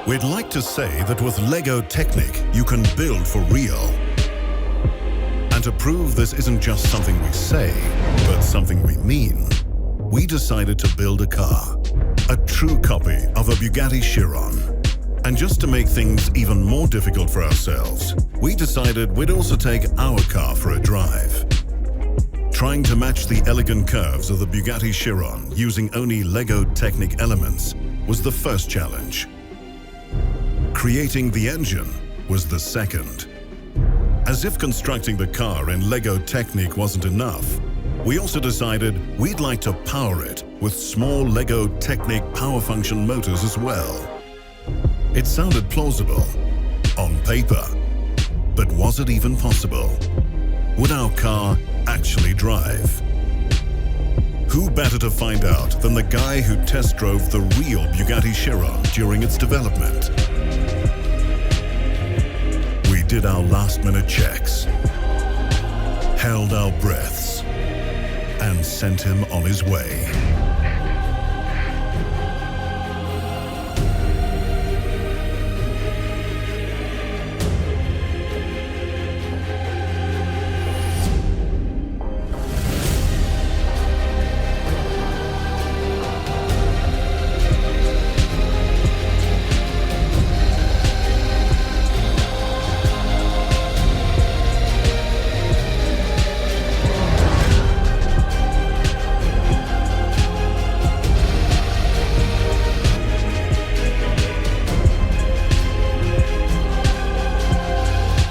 We'd like to say that with Lego Technic, you can build for real. And to prove this isn't just something we say, but something we mean, we decided to build a car, a true copy of a Bugatti Chiron. And just to make things even more difficult for ourselves, we decided we'd also take our car for a drive. Trying to match the elegant curves of the Bugatti Chiron using only Lego Technic elements was the first challenge. Creating the engine was the second. As if constructing the car in Lego Technic wasn't enough, we also decided we'd like to power it with small Lego Technic power function motors as well. It sounded plausible on paper, but was it even possible? Would our car actually drive? Who better to find out than the guy who test drove the real Bugatti Chiron during its development? We did our last-minute checks, held our breaths, and sent him on his way.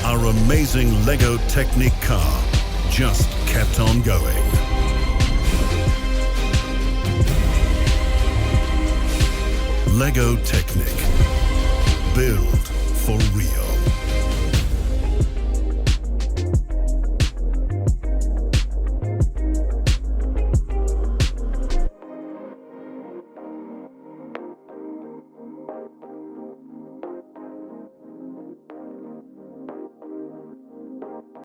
Our amazing Lego Technic car just kept on going. Lego Technic. Build for real.